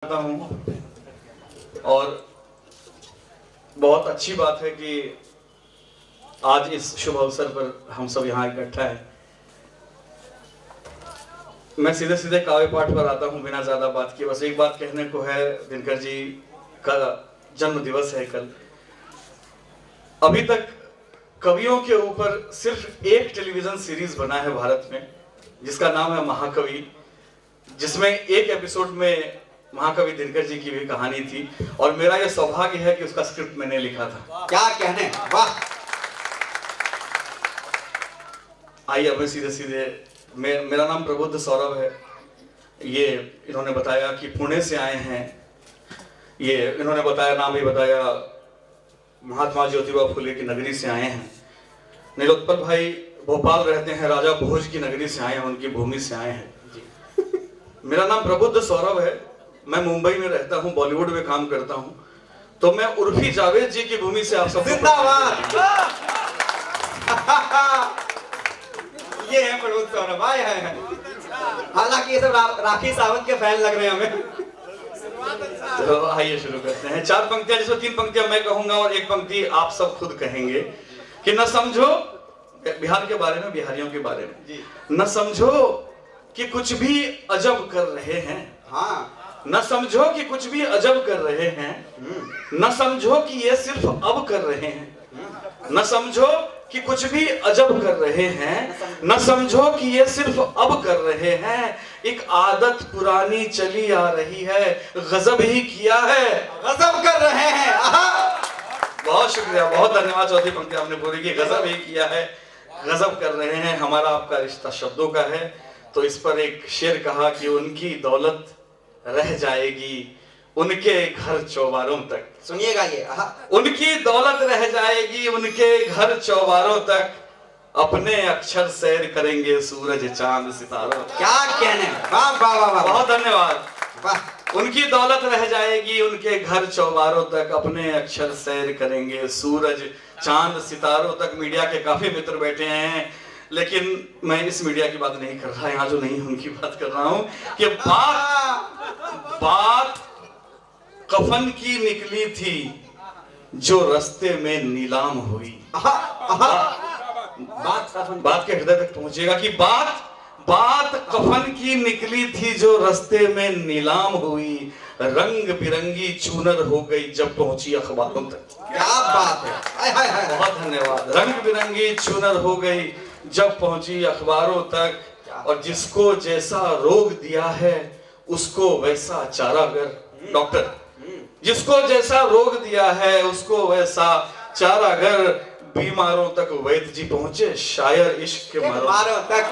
हूँ और बहुत अच्छी बात है कि आज इस शुभ अवसर पर हम सब यहाँ इकट्ठा हैं। मैं सीधे सीधे काव्य पाठ पर आता हूँ बिना ज्यादा बात किए। बस एक बात कहने को है, दिनकर जी का जन्म दिवस है कल। अभी तक कवियों के ऊपर सिर्फ एक टेलीविजन सीरीज बना है भारत में, जिसका नाम है महाकवि, जिसमें एक एपिसोड में महाकवि दिनकर जी की भी कहानी थी और मेरा यह सौभाग्य है कि उसका स्क्रिप्ट मैंने लिखा था। क्या कहने, वाह। आइए अब सीधे सीधे, मेरा नाम प्रबुद्ध सौरभ है। ये इन्होंने बताया कि पुणे से आए हैं। ये इन्होंने बताया, नाम भी बताया, महात्मा ज्योतिबा फुले की नगरी से आए हैं। नीलोत्पल भाई भोपाल रहते हैं, राजा भोज की नगरी से आए हैं, उनकी भूमि से आए हैं। मेरा नाम प्रबुद्ध सौरभ है। मैं मुंबई में रहता हूँ, बॉलीवुड में काम करता हूँ। तो मैं उर्फी जावेद जी की भूमि से आप सब जिंदाबाद। ये है प्रबुद्ध सौरभ, आए हैं। हालांकि ये सब राखी सावंत के फैन लग रहे हैं हमें। तो आइए शुरू करते हैं। 4 पंक्तियां, जिसमें 3 पंक्तियां मैं कहूंगा और 1 पंक्ति आप सब खुद कहेंगे कि न समझो, बिहार के बारे में, बिहारियों के बारे में, न समझो कि कुछ भी अजब कर रहे हैं। हाँ, न समझो कि कुछ भी अजब कर रहे हैं, न समझो कि ये सिर्फ अब कर रहे हैं, न समझो कि कुछ भी अजब कर रहे हैं, न समझो कि ये सिर्फ अब कर रहे हैं। एक आदत पुरानी चली आ रही है, गजब ही किया है, गजब कर रहे हैं। बहुत शुक्रिया, बहुत धन्यवाद। चौथी पंक्ति आपने पूरी की, गजब ही किया है, गजब कर रहे हैं। हमारा आपका रिश्ता शब्दों का है। तो इस पर एक शेर कहा कि उनकी दौलत रह जाएगी उनके घर चौबारों तक। सुनिएगा ये, उनकी दौलत रह जाएगी उनके घर चौबारों तक, अपने अक्षर सैर करेंगे सूरज चांद सितारों। क्या कहने, वाह वाह वाह वाह, बहुत धन्यवाद। वाह। उनकी दौलत रह जाएगी उनके घर चौबारों तक, अपने अक्षर सैर करेंगे सूरज चांद सितारों तक। मीडिया के काफी मित्र बैठे हैं, लेकिन मैं इस मीडिया की बात नहीं कर रहा, यहाँ जो नहीं उनकी बात कर रहा हूं कि बात कफन की निकली थी जो रास्ते में नीलाम हुई। बात के हृदय तक पहुंचेगा कि बात कफन की निकली थी जो रास्ते में नीलाम हुई, रंग बिरंगी चूनर हो गई जब पहुंची अखबारों तक। क्या बात है, हाय हाय हाय। बहुत धन्यवाद। रंग बिरंगी चूनर हो गई जब पहुंची अखबारों तक, और जिसको जैसा रोग दिया है उसको वैसा चारागर। डॉक्टर, जिसको जैसा रोग दिया है उसको वैसा चारागर, बीमारों तक वैद्य जी पहुंचे शायर इश्क के मारों तक।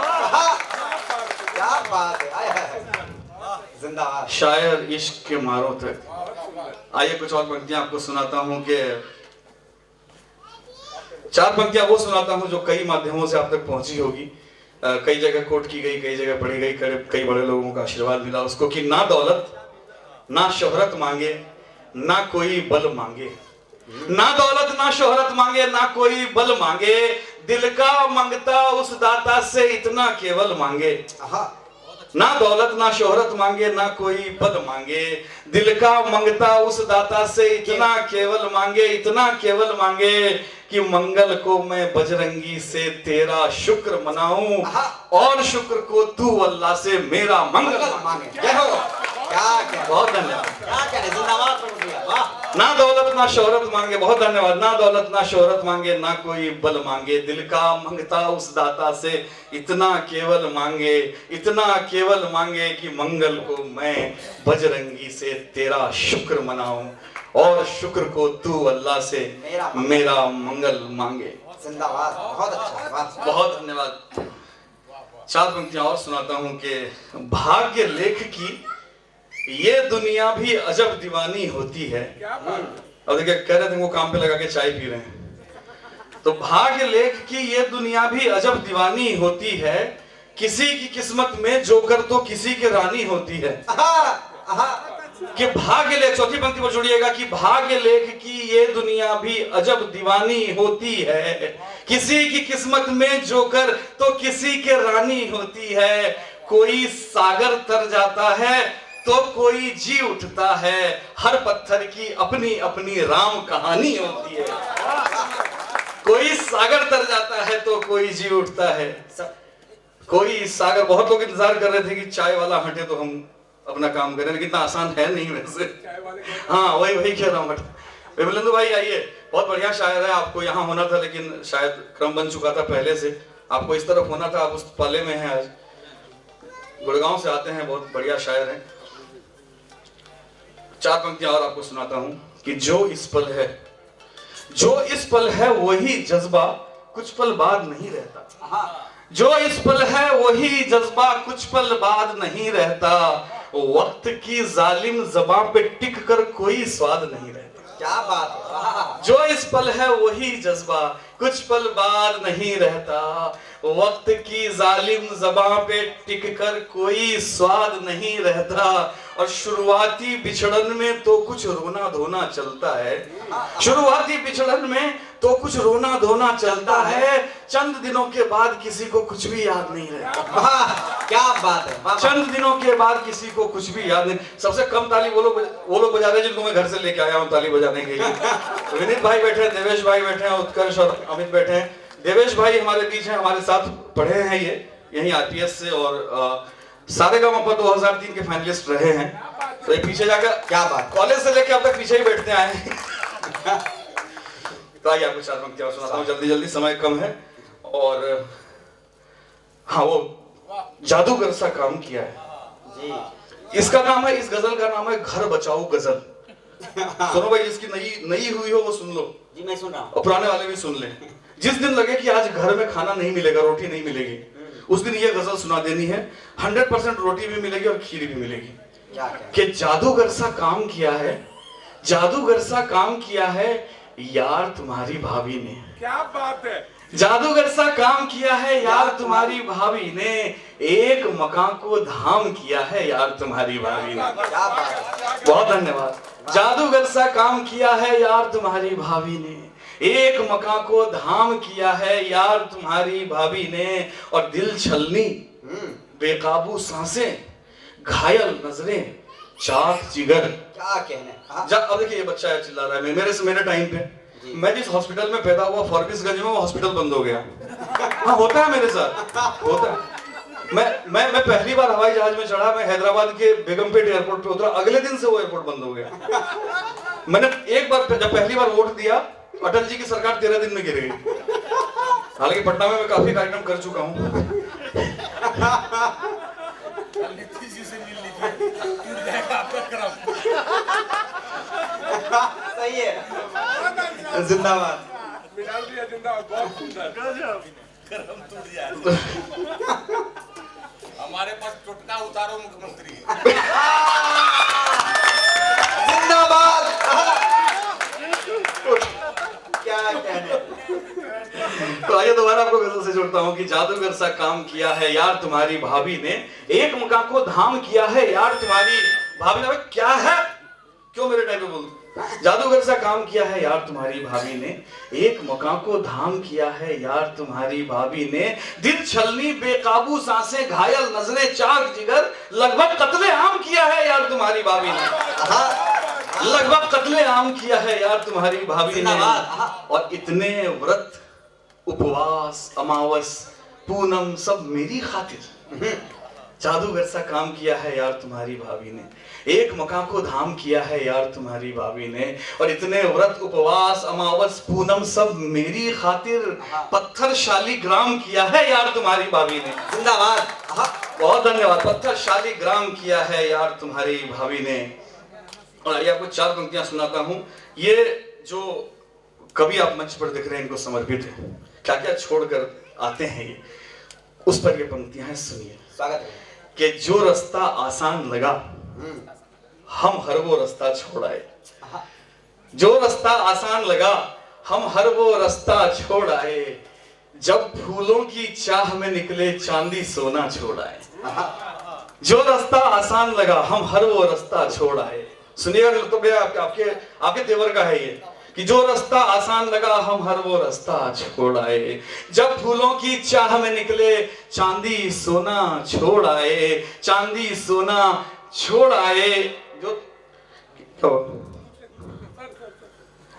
क्या बात है, हाय हाय, जिंदाबाद। शायर इश्क के मारों तक। आइए कुछ और पंक्तियां आपको सुनाता हूं कि 4 पंक्तियां वो सुनाता हूं जो कई माध्यमों से आप तक पहुंची होगी। कई जगह कोट की गई, कई जगह पढ़ी गई, कई बड़े लोगों का आशीर्वाद मिला उसको कि ना दौलत ना शोहरत मांगे ना कोई बल मांगे, ना दौलत ना शोहरत मांगे ना कोई बल मांगे, दिल का मंगता उस दाता से इतना केवल मांगे। ना दौलत ना शोहरत मांगे ना कोई बल मांगे, दिल का मंगता उस दाता से इतना केवल मांगे, इतना केवल मांगे कि मंगल को मैं बजरंगी से तेरा शुक्र मनाऊं और शुक्र को तू अल्लाह से मेरा मंगल मांगे। जय हो। क्या बहुत धन्यवाद। क्या कहने, जिंदाबाद प्रभु भैया, वाह। ना दौलत ना शोहरत मांगे, बहुत धन्यवाद। ना दौलत ना शोहरत मांगे ना कोई बल मांगे, दिल का मंगता उस दाता से इतना केवल मांगे, इतना केवल मांगे कि मंगल को मैं बजरंगी से तेरा शुक्र मनाऊं और शुक्र को तू अल्लाह से मेरा मंगल मांगे। जिंदाबाद, बहुत अच्छा, वाह। बहुत धन्यवाद। 4 पंक्तियां और सुनाता हूं कि भाग्य लेख की ये दुनिया भी अजब दीवानी होती है। अब देखिए, कह रहे थे वो काम पे लगा के चाय पी रहे हैं। तो भाग्य लेख की ये दुनिया भी अजब दीवानी होती है, किसी की किस्मत में जोकर तो किसी की रानी होती है। कि भाग्य लेख, चौथी पंक्ति पर जुड़िएगा कि भाग्य लेख की ये दुनिया भी अजब दीवानी होती है, किसी की किस्मत में जोकर तो किसी के रानी होती है। कोई सागर तर जाता है तो कोई जी उठता है, हर पत्थर की अपनी अपनी राम कहानी होती है। कोई सागर तर जाता है तो कोई जी उठता है। कोई सागर, बहुत लोग इंतजार कर रहे थे कि चाय वाला हटे तो हम अपना काम करें, लेकिन इतना आसान है नहीं वैसे। हाँ वही कह रहा हूँ। विमलेंदु भाई आइए, बहुत बढ़िया शायर है, आपको यहाँ होना था लेकिन शायद क्रम बन चुका था पहले से, आपको इस तरफ होना था, आप उस पाले में हैं। आज गुड़गांव से आते हैं, बहुत बढ़िया शायर हैं। 4 पंक्तियां और आपको सुनाता हूं कि जो इस पल है वही जज्बा कुछ पल बाद नहीं रहता। जो इस पल है वही जज्बा कुछ पल बाद नहीं रहता। वक्त की जालिम ज़बां पे टिक कर कोई स्वाद नहीं रहता। क्या बात है। जो इस पल है वही जज्बा कुछ पल बाद नहीं रहता। वक्त की जालिम ज़बां पे टिक कर कोई स्वाद नहीं रहता। और शुरुआती बिछड़न में तो कुछ रोना धोना चलता है। शुरुआती बिछड़न में तो कुछ रोना धोना चलता है। चंद दिनों के बाद किसी को कुछ भी याद नहीं रहता। क्या बात है। चंद दिनों के बाद किसी को कुछ भी याद नहीं। सबसे कम ताली वो लोग बजा रहे हैं जिनको मैं घर से लेके आया हूँ ताली बजाने के लिए। विनीत भाई बैठे हैं, देवेश भाई बैठे हैं, उत्कर्ष और अमित बैठे हैं। देवेश भाई हमारे बीच हैं, हमारे साथ पढ़े हैं, ये यही आरपीएस से और सारेगामा 2003 के फाइनलिस्ट रहे हैं। तो ये पीछे जाकर, क्या बात, कॉलेज से लेके अब तक पीछे ही बैठते आए हैं। तो आइए आपको 4 पंक्तियां सुनाता हूँ जल्दी, समय कम है। और हाँ, वो जादूगर सा काम किया है जी। इसका नाम है, इस गजल का नाम है घर बचाओ गजल। सुनो भाई, जिसकी नई हुई हो वो सुन लो जी। मैं सुन रहा हूँ, और पुराने वाले भी सुन ले। जिस दिन लगे कि आज घर में खाना नहीं मिलेगा, रोटी नहीं मिलेगी, उस दिन ये गजल सुना देनी है। 100% रोटी भी मिलेगी और खीर भी मिलेगी। कि जादूगर सा काम किया है, जादूगर सा काम किया है यार तुम्हारी भाभी ने। क्या बात है। जादूगर सा काम किया है यार तुम्हारी भाभी ने। एक मकान को धाम किया है यार तुम्हारी भाभी ने। क्या बात है। बहुत धन्यवाद। जादूगर सा काम किया है यार तुम्हारी भाभी ने। एक मकान को धाम किया है यार तुम्हारी भाभी ने। और दिल छलनी बेकाबू सांसें, घायल नजरें, चाक जिगर। क्या कहने। अब देखिए, ये बच्चा है चिल्ला रहा है मेरे टाइम पे। मैं जिस हॉस्पिटल में पैदा हुआ फॉरबिसगंज में, वो हॉस्पिटल बंद हो गया। हाँ, होता है मेरे साथ, होता है। मैं पहली बार हवाई जहाज में चढ़ा, मैं हैदराबाद के बेगमपेट एयरपोर्ट पे उतरा, अगले दिन से वो एयरपोर्ट बंद हो गया। मैंने एक बार जब पहली बार वोट दिया, अटल जी की सरकार 13 दिन में गिर गई। हालांकि पटना में मैं काफी कार्यक्रम कर चुका हूँ। सही है, जिंदाबाद। बहुत सुंदर। हमारे पास टुटका उतारो मुख्यमंत्री। जिंदाबाद। क्या कहने। तो आइए दोबारा आपको गजल से जोड़ता हूँ कि जादूगर सा काम किया है यार तुम्हारी भाभी ने। एक मकान को धाम किया है यार तुम्हारी भाभी ने। क्या है, क्यों मेरे टाइम पे बोल। जादूगर सा काम किया है यार तुम्हारी भाभी ने। एक मकान को धाम किया है यार तुम्हारी भाभी ने। दिल छलनी बेकाबू सांसें, घायल नजरें, चाक जिगर, लगभग कत्ले आम किया है यार तुम्हारी भाभी ने। लगभग कत्ले आम किया है यार तुम्हारी भाभी ने। और इतने व्रत उपवास अमावस पूनम सब मेरी खातिर। जादूगर सा काम किया है यार तुम्हारी भाभी ने। एक मकान को धाम किया है यार तुम्हारी भाभी ने। और इतने व्रत उपवास अमावस पूनम सब मेरी खातिर। पत्थर शालीग्राम किया है यार तुम्हारी भाभी ने। जिंदाबाद। बहुत धन्यवाद। पत्थर शालीग्राम किया है यार तुम्हारी भाभी ने। और आइए आपको 4 पंक्तियां सुनाता हूं। ये जो कवि आप मंच पर दिख रहे हैं, इनको समर्पित है। क्या क्या छोड़कर आते हैं ये, उस पर ये पंक्तियां हैं, सुनिए। स्वागत है। कि जो रास्ता आसान लगा हम हर वो रास्ता छोड़ आए। जो रास्ता आसान लगा हम हर वो रास्ता छोड़ आए। जब फूलों की चाह में निकले चांदी सोना छोड़ आए। जो रास्ता आसान लगा हम हर वो रास्ता छोड़ आए। सुनिएगा तो भैया आपके तेवर का है ये कि जो रास्ता आसान लगा हम हर वो रास्ता छोड़ आए। जब फूलों की चाह में निकले चांदी सोना छोड़ आए। चांदी सोना छोड़ आए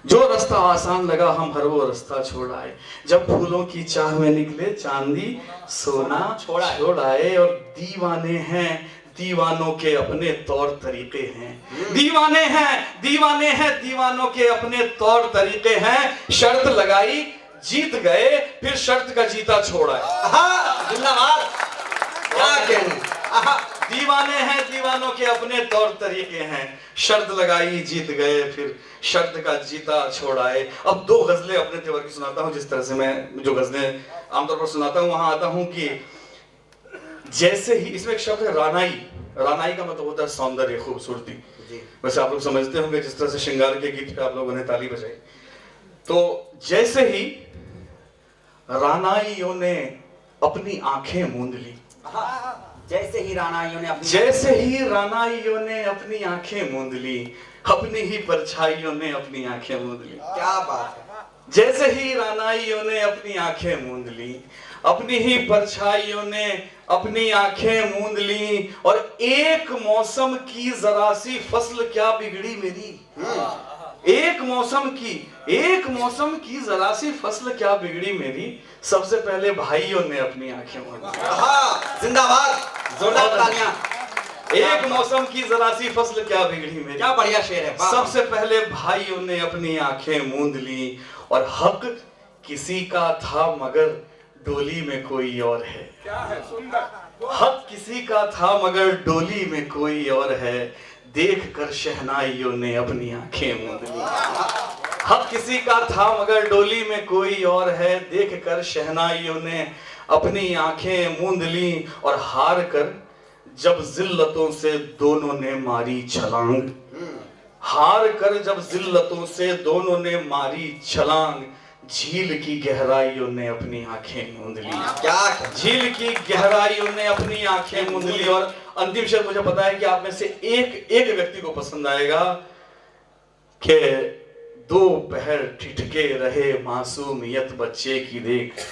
जो रास्ता आसान लगा हम हर वो रास्ता छोड़ आए। जब फूलों की चाह में निकले चांदी सोना छोड़ आए। और दीवाने हैं दीवानों के अपने तौर तरीके हैं। दीवाने हैं दीवानों के अपने तौर तरीके हैं। शर्त लगाई जीत गए फिर शर्त का जीता छोड़ा है। जिंदाबाद। क्या कहने। दीवाने हैं दीवानों के अपने तौर तरीके हैं। शर्त लगाई जीत गए फिर शर्त का जीता छोड़ाए। अब दो गजलें अपने तेवर की सुनाता हूँ। जिस तरह से मैं जो गजलें आमतौर पर सुनाता हूँ वहां आता हूँ कि जैसे ही इसमें एक शब्द है रानाई। रानाई का मतलब होता है सौंदर्य खूबसूरती। वैसे आप लोग समझते होंगे जिस तरह से श्रृंगार के गीत पे आप लोगों ने ताली बजाई। तो जैसे ही रानाइयों ने अपनी आंखें मूंद ली। जैसे ही रानाइयों ने अपनी आंखें मूंद ली अपनी ही परछाइयों ने अपनी आंखें मूंद ली। क्या बात है। जैसे ही रानाइयों ने अपनी आंखें मूंद ली अपनी ही परछाइयों ने अपनी आंखें मूंद ली। और एक मौसम की जरा सी फसल क्या बिगड़ी मेरी। एक मौसम की जरा सी फसल क्या बिगड़ी मेरी। सबसे पहले भाइयों ने अपनी आंखें मूंद ली। जिंदाबाद। जोरदार तालियां। एक मौसम की जरा सी फसल क्या बिगड़ी मेरी। क्या बढ़िया शेर है। सबसे पहले भाइयों ने अपनी आंखें मूंद ली। और हक किसी का था मगर डोली में कोई और है। क्या है सुंदर। हक किसी का था मगर डोली में कोई और है। देख कर शहनाइयों ने अपनी आंखें मूंद ली। हक किसी का था मगर डोली में कोई और है। देख कर शहनाइयों ने अपनी आंखें मूंद ली। और हार कर जब जिल्लतों से दोनों ने मारी छलांग। हार कर जब जिल्लतों से दोनों ने मारी छलांग। झील की गहराइयों ने अपनी आंखें मूंद ली। क्या झील की गहराइयों ने अपनी आंखें मूंद ली। और अंतिम शेर मुझे पता है कि आप में से एक व्यक्ति को पसंद आएगा कि दो पहर ठिठके रहे मासूमियत बच्चे की देख।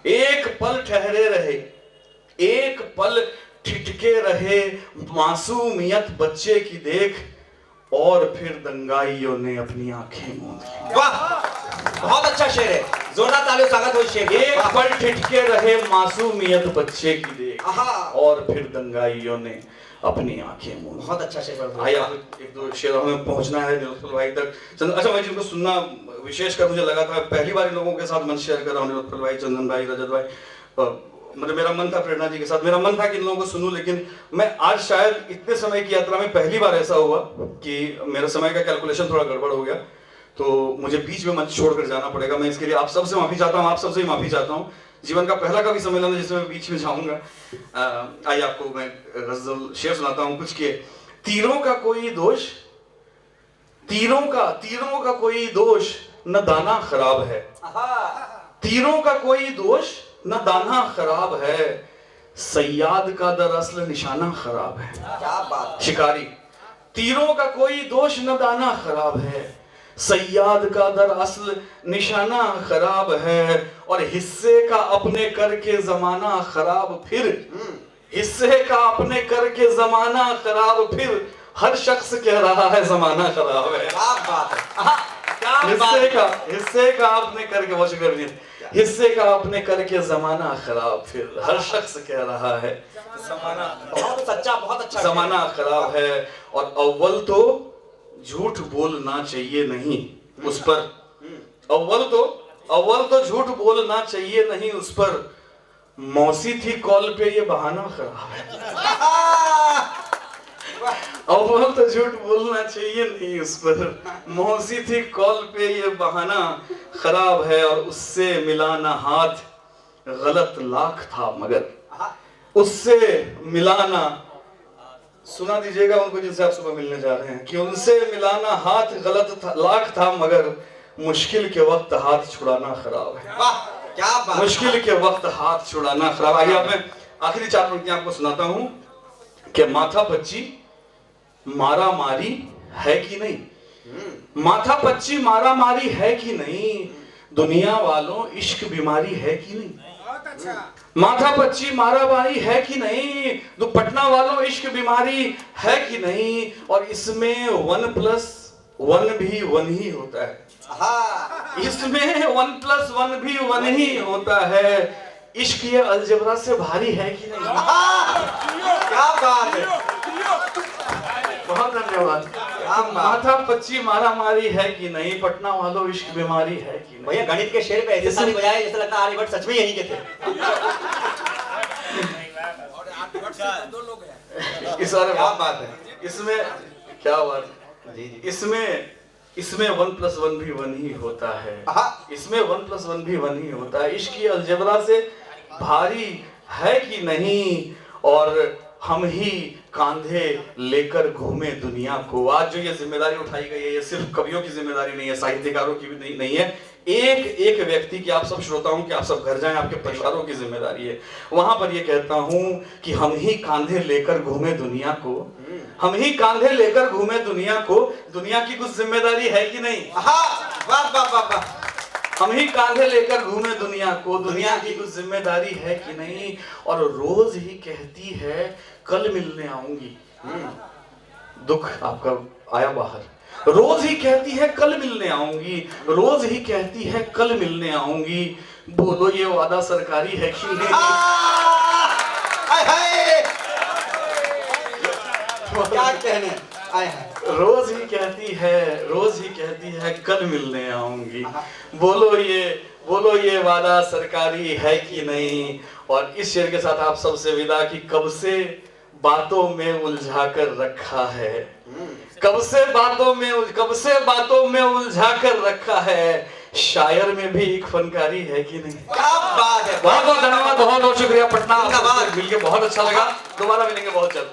एक पल ठहरे रहे एक पल ठिठके रहे मासूमियत बच्चे की देख। और फिर दंगाइयों ने अपनी आंखें मूंद ली। वाह बहुत अच्छा शेर है। जोरदार तालियों स्वागत हो शेर। एक पल ठिठके रहे मासूमियत बच्चे की देख। और फिर दंगाइयों ने अपनी आंखें मूंद ली। बहुत अच्छा शेर। आइए आप एक दो शेरों में पहुंचना है निरुत्पल भाई तक। अच्छा मैं जिनको सुनना विशेष कर मुझे लगा था पहली बार इन लोगों के साथ मंच शेयर कर रहा हूँ। निरुत्पल भाई चंदन भाई रजत भाई मतलब मेरा मन था प्रेरणा जी के साथ मेरा मन था कि इन लोगों को सुनूं। लेकिन मैं आज शायद इतने समय की यात्रा में पहली बार ऐसा हुआ कि मेरा समय का कैलकुलेशन थोड़ा गड़बड़ हो गया। तो मुझे बीच में मंच छोड़कर जाना पड़ेगा। मैं इसके लिए आप सबसे माफी चाहता हूँ। आप सबसे ही माफी चाहता हूँ। जीवन का पहला कवि सम्मेलन है जिसमें मैं बीच में जाऊंगा। आइए आपको मैं गजल शेर सुनाता हूँ कुछ के। तीरों का कोई दोष न दाना खराब है। तीरों का कोई दोष न दाना खराब है। सयाद का दरअसल निशाना खराब है। क्या बात। शिकारी। तीरों का कोई दोष न दाना खराब है। सयाद का दरअसल निशाना खराब है। और हिस्से का अपने करके जमाना खराब फिर। हिस्से का अपने करके जमाना खराब फिर। हर शख्स कह रहा है जमाना खराब है। क्या बात है। हिस्से का अपने करके वो शुक्र नहीं। हिस्से का अपने करके जमाना खराब फिर हर शख्स कह रहा है जमाना। बहुत सच्चा बहुत अच्छा जमाना खराब है। और अव्वल तो झूठ बोलना चाहिए नहीं उस पर। अव्वल तो झूठ बोलना चाहिए नहीं उस पर। मौसी थी कॉल पे ये बहाना खराब है। अव्वल तो झूठ बोलना चाहिए नहीं उस पर। मौसी थी कॉल पे ये बहाना खराब है। और उससे मिलाना हाथ गलत लाख था मगर। उससे मिलाना सुना दीजिएगा उनको जिनसे आप सुबह मिलने जा रहे हैं कि उनसे मिलाना हाथ गलत था लाख था मगर मुश्किल के वक्त हाथ छुड़ाना खराब है। वाह क्या बात। मुश्किल के वक्त हाथ छुड़ाना खराब। आइए अब मैं आखिरी चार पंक्तियां आपको सुनाता हूं कि माथा पच्ची मारा मारी है कि नहीं। माथा पच्ची मारा मारी है कि नहीं। दुनिया वालों इश्क बीमारी है कि नहीं। बहुत अच्छा। माथा पच्ची मारामारी है कि नहीं, दुपट्टा वालों इश्क बीमारी है कि नहीं, और इसमें 1+1 भी 1 ही होता है। हाँ इसमें 1+1 भी 1 ही होता है। इश्क ये अलजबरा से भारी है कि नहीं? क्या बात है, बहुत धन्यवाद। माथा पच्ची मारामारी है कि नहीं, पटना वालों इश्क बीमारी है कि नहीं? भैया गणित के शेर पे ऐसे ताली बजाए जैसे लगता है आर्यभट्ट सच में यहीं के थे। और आर्यभट्ट से 2 लोग हैं। इस बारे क्या बात है। इसमें क्या बात है? जी जी। इसमें 1+1 भी 1 ही होता है। हाँ। इसमें 1+1 भी 1 ही होता है। इश्क की अलजबरा से भारी है कि नहीं, और हम ही कांधे लेकर घूमे दुनिया को। आज जो ये जिम्मेदारी उठाई गई है, ये सिर्फ कवियों की जिम्मेदारी नहीं है, साहित्यकारों की भी नहीं है, एक एक व्यक्ति की, आप सब श्रोताओं की, आप सब घर जाएं, आपके परिवारों की जिम्मेदारी है। वहां पर ये कहता हूं कि हम ही कांधे लेकर घूमे दुनिया को, हम ही कांधे लेकर घूमे दुनिया को। दुनिया की कुछ जिम्मेदारी है कि नहीं? हाँ वाह वाह वाह वाह। हम ही कांधे लेकर घूमे दुनिया को, दुनिया की कुछ जिम्मेदारी है कि नहीं, और रोज ही कहती है कल मिलने आऊंगी। दुख आपका आया बाहर। रोज ही कहती है कल मिलने आऊंगी, रोज ही कहती है कल मिलने आऊंगी। बोलो ये वादा सरकारी है कि नहीं? क्या कहने आए हैं। रोज ही कहती है कल मिलने आऊंगी। बोलो ये वादा सरकारी है कि नहीं। और इस शेर के साथ आप सबसे विदा कि कब से बातों में उलझा कर रखा है, कब से बातों में उलझा कर रखा है। शायर में भी एक फनकारी है कि नहीं? क्या बात है। बहुत बहुत धन्यवाद, बहुत बहुत शुक्रिया। पटना मिलके बहुत अच्छा लगा। दोबारा मिलेंगे बहुत जल्द।